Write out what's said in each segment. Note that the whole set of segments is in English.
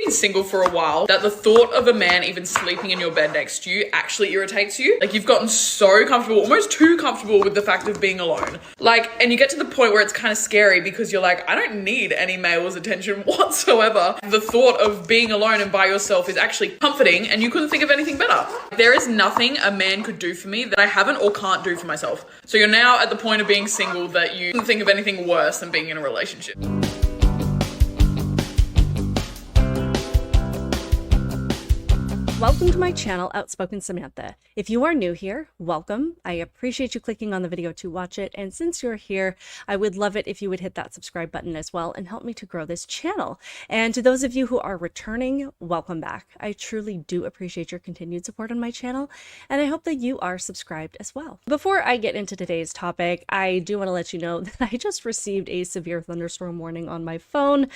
been single for a while that the thought of a man even sleeping in your bed next to you actually irritates you? Like, you've gotten so comfortable, almost too comfortable with the fact of being alone. Like, and you get to the point where it's kind of scary because you're like, I don't need any male's attention whatsoever. The thought of being alone and by yourself is actually comforting, and you couldn't think of anything better. There is nothing a man could do for me that I haven't or can't do for myself. So you're now at the point of being single that you couldn't think of anything worse than being in a relationship. Welcome to my channel, Outspoken Samantha. If you are new here, welcome. I appreciate you clicking on the video to watch it, and since you're here, I would love it if you would hit that subscribe button as well and help me to grow this channel. And to those of you who are returning, welcome back. I truly do appreciate your continued support on my channel, and I hope that you are subscribed as well. Before I get into today's topic, I do want to let you know that I just received a severe thunderstorm warning on my phone,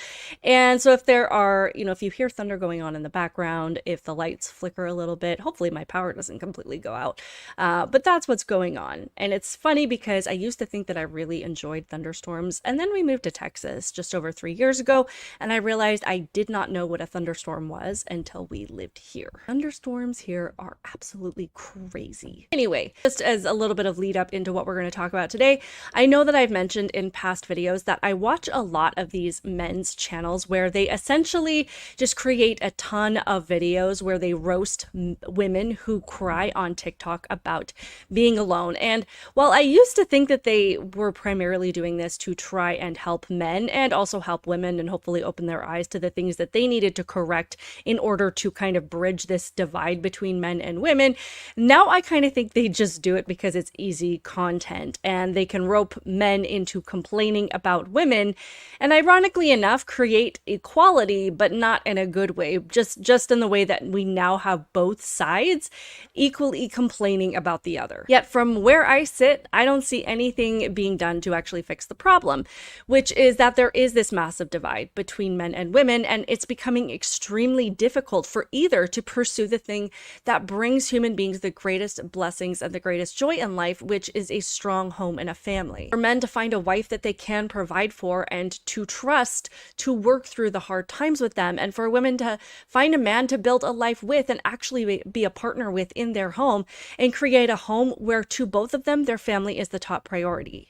and so if there are, if you hear thunder going on in the background, if the lights flicker a little bit, hopefully my power doesn't completely go out, but that's what's going on. And it's funny because I used to think that I really enjoyed thunderstorms, and then we moved to Texas just over 3 years ago, and I realized I did not know what a thunderstorm was until we lived here. Thunderstorms here are absolutely crazy. Anyway, just as a little bit of lead up into what we're going to talk about today, I know that I've mentioned in past videos that I watch a lot of these men's channels where they essentially just create a ton of videos where they roast women who cry on TikTok about being alone. And while I used to think that they were primarily doing this to try and help men and also help women and hopefully open their eyes to the things that they needed to correct in order to kind of bridge this divide between men and women, now I kind of think they just do it because it's easy content and they can rope men into complaining about women and, ironically enough, create equality, but not in a good way, just in the way that we now have both sides equally complaining about the other. Yet from where I sit, I don't see anything being done to actually fix the problem, which is that there is this massive divide between men and women, and it's becoming extremely difficult for either to pursue the thing that brings human beings the greatest blessings and the greatest joy in life, which is a strong home and a family. For men to find a wife that they can provide for and to trust to work through the hard times with them, and for women to find a man to build a life with and actually be a partner with in their home and create a home where to both of them, their family is the top priority.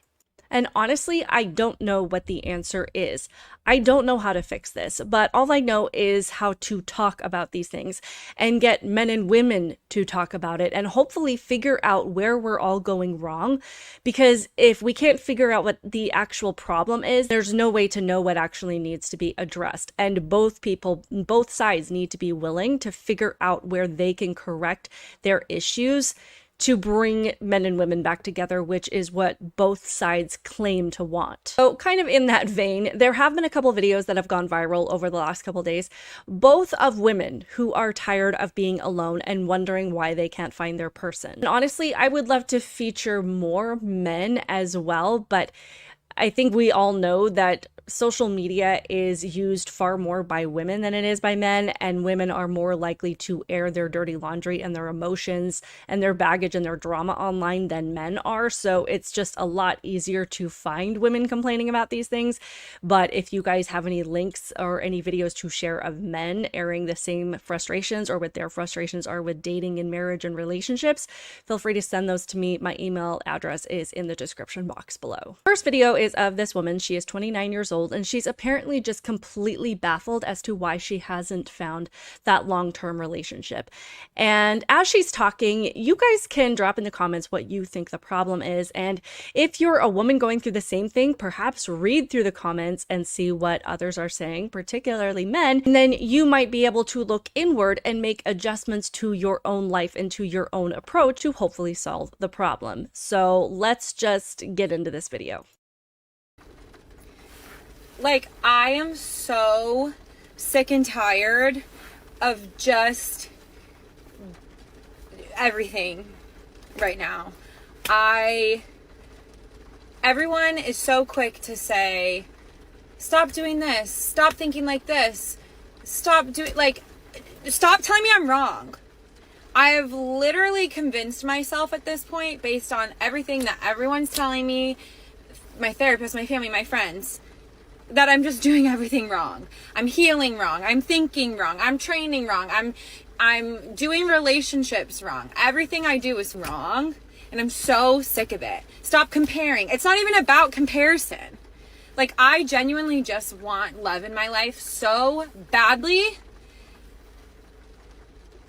And honestly, I don't know what the answer is. I don't know how to fix this, but all I know is how to talk about these things and get men and women to talk about it and hopefully figure out where we're all going wrong. Because if we can't figure out what the actual problem is, there's no way to know what actually needs to be addressed. And both sides need to be willing to figure out where they can correct their issues to bring men and women back together, which is what both sides claim to want. So kind of in that vein, there have been a couple videos that have gone viral over the last couple days, both of women who are tired of being alone and wondering why they can't find their person. And honestly, I would love to feature more men as well, but I think we all know that social media is used far more by women than it is by men, and women are more likely to air their dirty laundry and their emotions and their baggage and their drama online than men are. So it's just a lot easier to find women complaining about these things. But if you guys have any links or any videos to share of men airing the same frustrations or what their frustrations are with dating and marriage and relationships, feel free to send those to me. My email address is in the description box below. First video is of this woman. She is 29 years old, and she's apparently just completely baffled as to why she hasn't found that long-term relationship. And as she's talking, you guys can drop in the comments what you think the problem is. And if you're a woman going through the same thing, perhaps read through the comments and see what others are saying, particularly men. And then you might be able to look inward and make adjustments to your own life and to your own approach to hopefully solve the problem. So let's just get into this video. Like, I am so sick and tired of just everything right now. Everyone is so quick to say, stop doing this, stop thinking like this, stop telling me I'm wrong. I have literally convinced myself at this point, based on everything that everyone's telling me, my therapist, my family, my friends, that I'm just doing everything wrong. I'm healing wrong. I'm thinking wrong. I'm training wrong. I'm doing relationships wrong. Everything I do is wrong. And I'm so sick of it. Stop comparing. It's not even about comparison. Like, I genuinely just want love in my life so badly.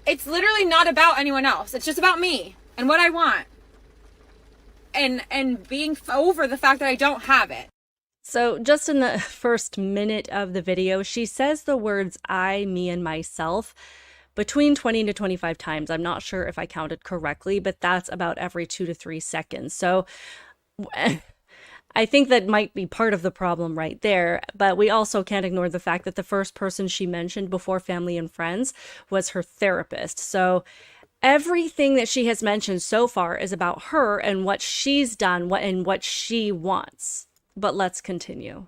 It's literally not about anyone else. It's just about me and what I want. And being over the fact that I don't have it. So just in the first minute of the video, she says the words I, me, and myself between 20 to 25 times. I'm not sure if I counted correctly, but that's about every 2 to 3 seconds. So I think that might be part of the problem right there, but we also can't ignore the fact that the first person she mentioned before family and friends was her therapist. So everything that she has mentioned so far is about her and what she's done and what she wants. But let's continue.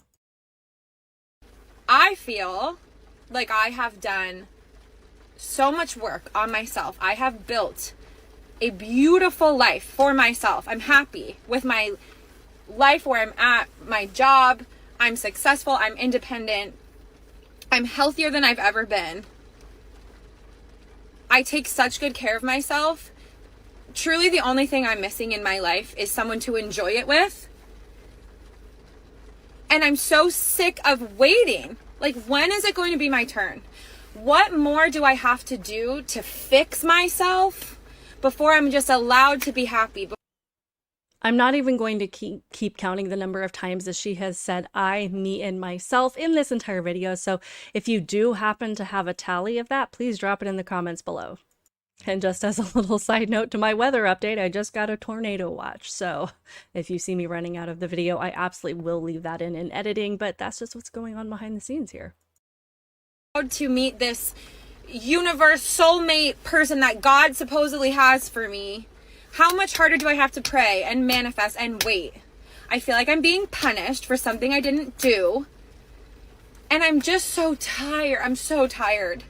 I feel like I have done so much work on myself. I have built a beautiful life for myself. I'm happy with my life where I'm at, my job. I'm successful. I'm independent. I'm healthier than I've ever been. I take such good care of myself. Truly, the only thing I'm missing in my life is someone to enjoy it with. And I'm so sick of waiting. Like, when is it going to be my turn? What more do I have to do to fix myself before I'm just allowed to be happy? I'm not even going to keep counting the number of times that she has said I, me, and myself in this entire video. So if you do happen to have a tally of that, please drop it in the comments below. And just as a little side note to my weather update, I just got a tornado watch. So if you see me running out of the video, I absolutely will leave that in editing, but that's just what's going on behind the scenes here. To meet this universe soulmate person that God supposedly has for me, how much harder do I have to pray and manifest and wait? I feel like I'm being punished for something I didn't do. And I'm just so tired. I'm so tired.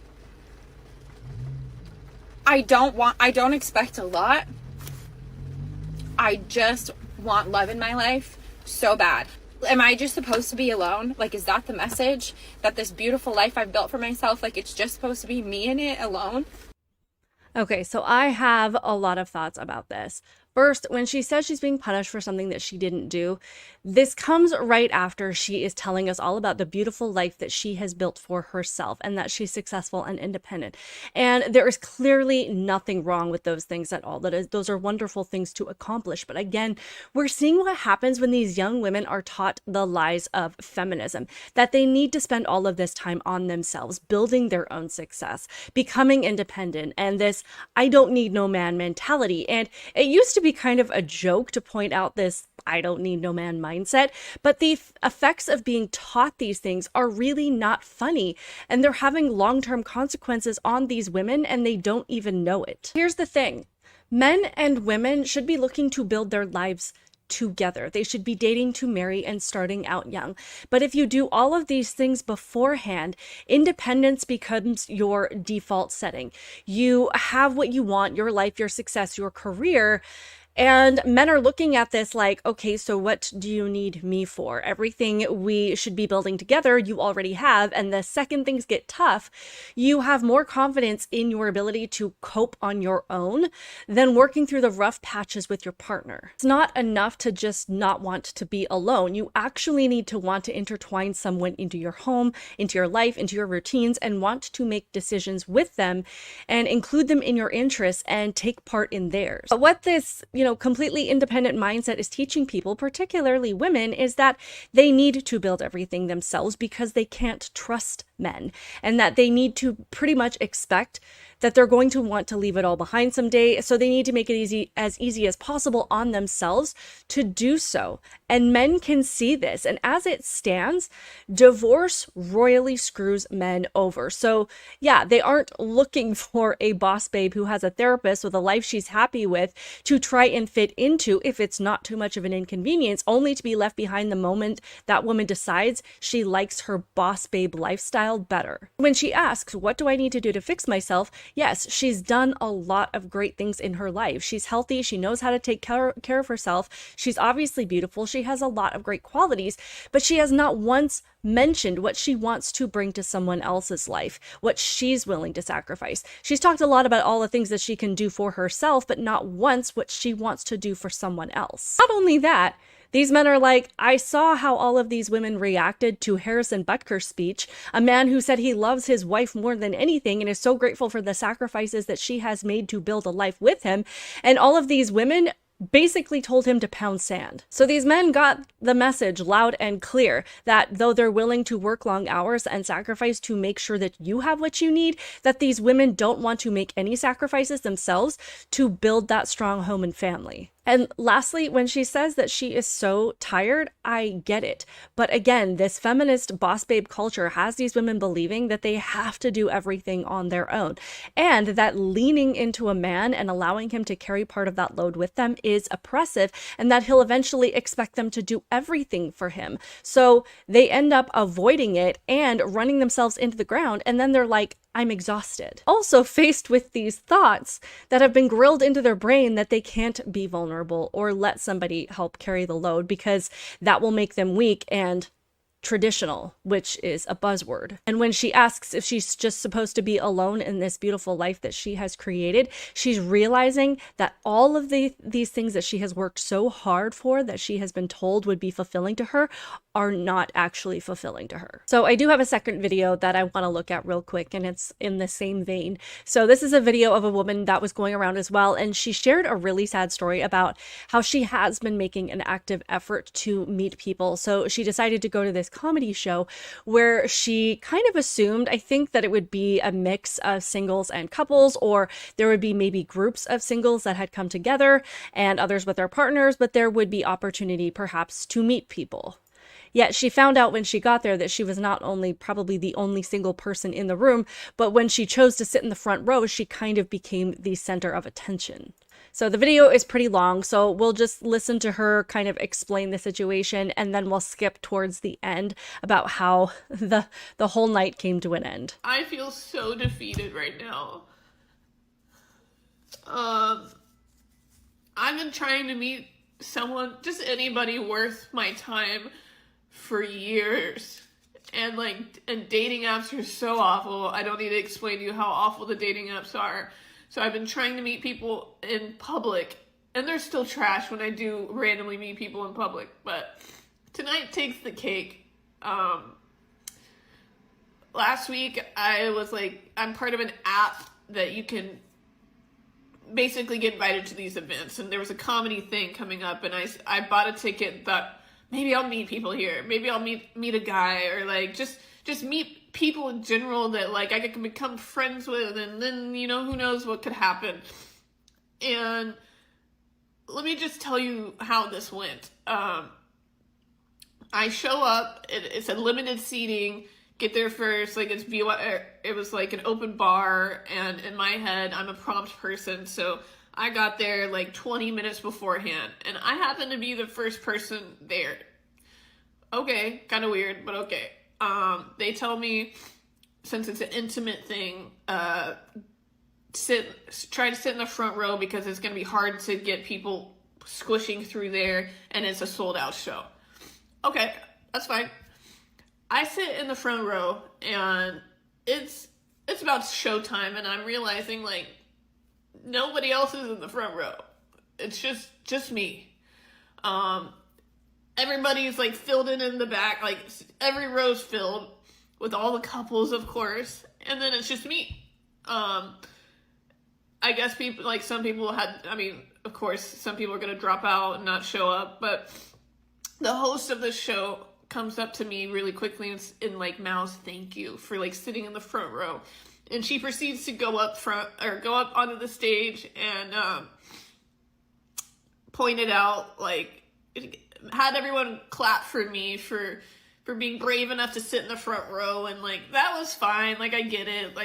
I don't expect a lot. I just want love in my life so bad. Am I just supposed to be alone? Like, is that the message? That this beautiful life I've built for myself, like, it's just supposed to be me in it alone? Okay, so I have a lot of thoughts about this. First, when she says she's being punished for something that she didn't do, this comes right after she is telling us all about the beautiful life that she has built for herself and that she's successful and independent. And there is clearly nothing wrong with those things at all. Those are wonderful things to accomplish. But again, we're seeing what happens when these young women are taught the lies of feminism, that they need to spend all of this time on themselves, building their own success, becoming independent, and this I don't need no man mentality. And it used to be kind of a joke to point out this I don't need no man mindset, but the effects of being taught these things are really not funny, and they're having long-term consequences on these women, and they don't even know it. Here's the thing. Men and women should be looking to build their lives together. They should be dating to marry and starting out young. But if you do all of these things beforehand, independence becomes your default setting. You have what you want, your life, your success, your career. And men are looking at this like, okay, so what do you need me for? Everything we should be building together, you already have. And the second things get tough, you have more confidence in your ability to cope on your own than working through the rough patches with your partner. It's not enough to just not want to be alone. You actually need to want to intertwine someone into your home, into your life, into your routines, and want to make decisions with them and include them in your interests and take part in theirs. But what this, completely independent mindset is teaching people, particularly women, is that they need to build everything themselves because they can't trust men, and that they need to pretty much expect that they're going to want to leave it all behind someday. So they need to make it easy as possible on themselves to do so. And men can see this. And as it stands, divorce royally screws men over. So yeah, they aren't looking for a boss babe who has a therapist with a life she's happy with to try and fit into if it's not too much of an inconvenience, only to be left behind the moment that woman decides she likes her boss babe lifestyle better. When she asks, what do I need to do to fix myself? Yes, she's done a lot of great things in her life. She's healthy. She knows how to take care of herself. She's obviously beautiful. She has a lot of great qualities, but she has not once mentioned what she wants to bring to someone else's life, what she's willing to sacrifice. She's talked a lot about all the things that she can do for herself, but not once what she wants to do for someone else. Not only that, these men are like, I saw how all of these women reacted to Harrison Butker's speech, a man who said he loves his wife more than anything and is so grateful for the sacrifices that she has made to build a life with him. And all of these women basically told him to pound sand. So these men got the message loud and clear that though they're willing to work long hours and sacrifice to make sure that you have what you need, that these women don't want to make any sacrifices themselves to build that strong home and family. And lastly, when she says that she is so tired, I get it. But again, this feminist boss babe culture has these women believing that they have to do everything on their own, and that leaning into a man and allowing him to carry part of that load with them is oppressive, and that he'll eventually expect them to do everything for him. So they end up avoiding it and running themselves into the ground, and then they're like, I'm exhausted. Also faced with these thoughts that have been grilled into their brain that they can't be vulnerable or let somebody help carry the load because that will make them weak and traditional, which is a buzzword. And when she asks if she's just supposed to be alone in this beautiful life that she has created, she's realizing that all of these things that she has worked so hard for, that she has been told would be fulfilling to her, are not actually fulfilling to her. So I do have a second video that I want to look at real quick, and it's in the same vein. So this is a video of a woman that was going around as well, and she shared a really sad story about how she has been making an active effort to meet people. So she decided to go to this comedy show where she kind of assumed, I think, that it would be a mix of singles and couples, or there would be maybe groups of singles that had come together and others with their partners, but there would be opportunity perhaps to meet people. Yet she found out when she got there that she was not only probably the only single person in the room, but when she chose to sit in the front row, she kind of became the center of attention. So the video is pretty long, so we'll just listen to her kind of explain the situation, and then we'll skip towards the end about how the whole night came to an end. I feel so defeated right now. I've been trying to meet someone, just anybody worth my time, for years. And dating apps are so awful. I don't need to explain to you how awful the dating apps are. So I've been trying to meet people in public, and they're still trash when I do randomly meet people in public. But tonight takes the cake. Last week I was like, I'm part of an app that you can basically get invited to these events, and there was a comedy thing coming up, and I bought a ticket that maybe I'll meet people here. Maybe I'll meet a guy, or just meet people in general that I can become friends with, and then, who knows what could happen. And let me just tell you how this went. I show up, it's a limited seating, get there first, it was like an open bar, and in my head, I'm a prompt person, so I got there 20 minutes beforehand, and I happened to be the first person there. Okay, kind of weird, but okay. They tell me, since it's an intimate thing, try to sit in the front row because it's going to be hard to get people squishing through there, and it's a sold out show. Okay, that's fine. I sit in the front row, and it's about showtime, and I'm realizing nobody else is in the front row. It's just me. Everybody's filled in the back, every row's filled with all the couples, of course, and then it's just me. I guess people, some people of course, some people are gonna drop out and not show up, but the host of the show comes up to me really quickly and mouths thank you for sitting in the front row, and she proceeds to go up onto the stage and pointed out, had everyone clap for me for being brave enough to sit in the front row, and that was fine. I get it.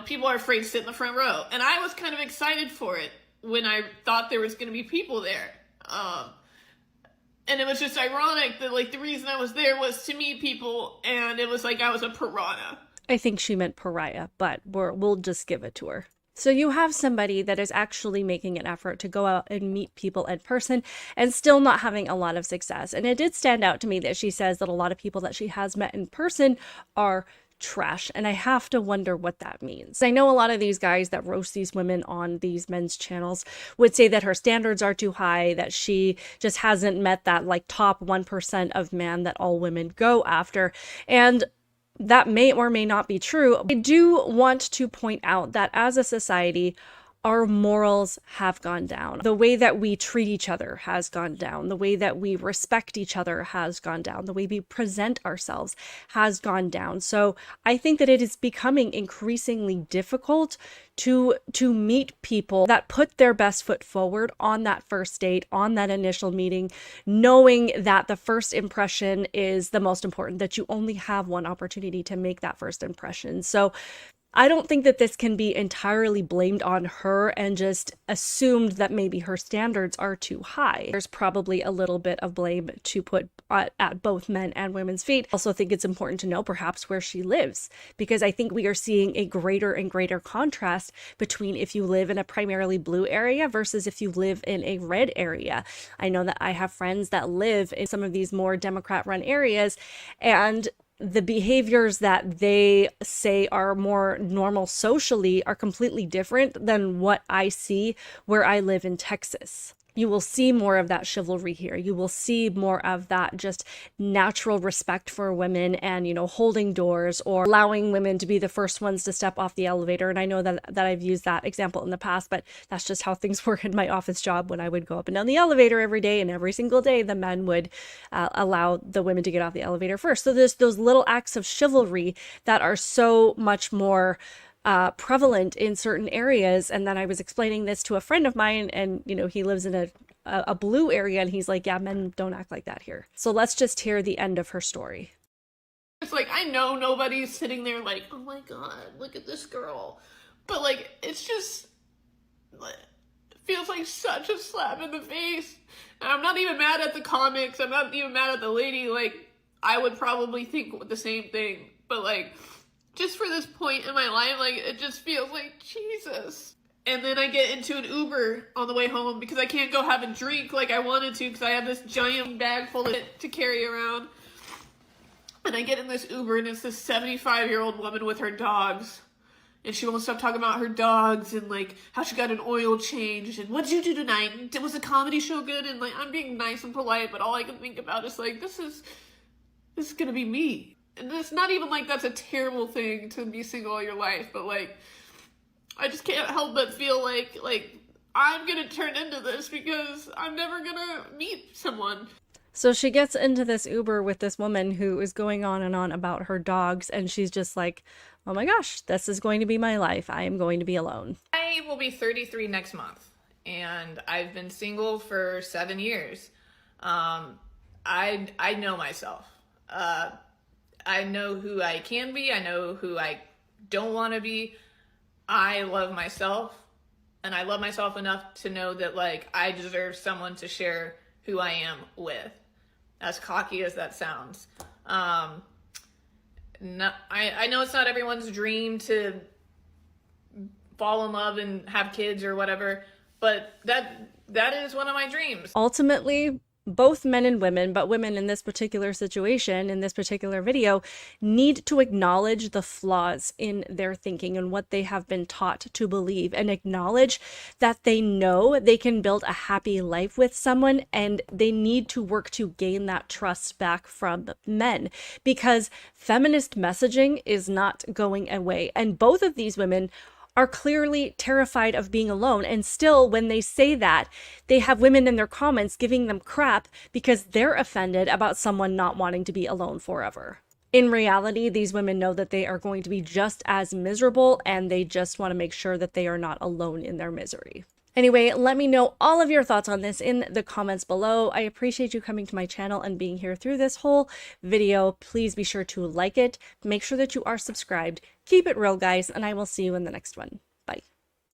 People are afraid to sit in the front row, and I was kind of excited for it when I thought there was going to be people there. And it was just ironic that the reason I was there was to meet people, and it was I was a piranha. I think she meant pariah, but we'll just give it to her. So you have somebody that is actually making an effort to go out and meet people in person and still not having a lot of success. And it did stand out to me that she says that a lot of people that she has met in person are trash. And I have to wonder what that means. I know a lot of these guys that roast these women on these men's channels would say that her standards are too high, that she just hasn't met that like top 1% of man that all women go after. And that may or may not be true. I do want to point out that as a society, our morals have gone down. The way that we treat each other has gone down. The way that we respect each other has gone down. The way we present ourselves has gone down. So I think that it is becoming increasingly difficult to meet people that put their best foot forward on that first date, on that initial meeting, knowing that the first impression is the most important, that you only have one opportunity to make that first impression. So I don't think that this can be entirely blamed on her and just assumed that maybe her standards are too high. There's probably a little bit of blame to put at both men and women's feet. I also think it's important to know perhaps where she lives, because I think we are seeing a greater and greater contrast between if you live in a primarily blue area versus if you live in a red area. I know that I have friends that live in some of these more Democrat-run areas, and the behaviors that they say are more normal socially are completely different than what I see where I live in Texas. You will see more of that chivalry here. You will see more of that just natural respect for women and, you know, holding doors or allowing women to be the first ones to step off the elevator. And I know that I've used that example in the past, but that's just how things were in my office job when I would go up and down the elevator every day, and every single day the men would allow the women to get off the elevator first. So there's those little acts of chivalry that are so much more prevalent in certain areas. And then I was explaining this to a friend of mine, and you know, he lives in a blue area, and he's like, yeah, men don't act like that here. So let's just hear the end of her story. It's like, I know nobody's sitting there like, oh my god, look at this girl, but like, it's just, it feels like such a slap in the face. And I'm not even mad at the comics, I'm not even mad at the lady. Like, I would probably think the same thing, but like, just for this point in my life, like, it just feels like Jesus. And then I get into an Uber on the way home because I can't go have a drink like I wanted to because I have this giant bag full of it to carry around. And I get in this Uber, and it's this 75-year-old woman with her dogs. And she won't stop talking about her dogs and like how she got an oil change and what did you do tonight? Was the comedy show good? And like, I'm being nice and polite, but all I can think about is like, this is gonna be me. And it's not even like that's a terrible thing to be single all your life, but like, I just can't help but feel like I'm gonna turn into this because I'm never gonna meet someone. So she gets into this Uber with this woman who is going on and on about her dogs, and she's just like, oh my gosh, this is going to be my life. I am going to be alone. I will be 33 next month, and I've been single for 7 years. I know myself. I know who I can be. I know who I don't want to be. I love myself, and I love myself enough to know that like I deserve someone to share who I am with, as cocky as that sounds. I know it's not everyone's dream to fall in love and have kids or whatever, but that is one of my dreams. Ultimately, both men and women, but women in this particular situation, in this particular video, need to acknowledge the flaws in their thinking and what they have been taught to believe, and acknowledge that they know they can build a happy life with someone, and they need to work to gain that trust back from men, because feminist messaging is not going away. And both of these women are clearly terrified of being alone. And still, when they say that, they have women in their comments giving them crap because they're offended about someone not wanting to be alone forever. In reality, these women know that they are going to be just as miserable, and they just want to make sure that they are not alone in their misery. Anyway, let me know all of your thoughts on this in the comments below. I appreciate you coming to my channel and being here through this whole video. Please be sure to like it. Make sure that you are subscribed. Keep it real, guys, and I will see you in the next one.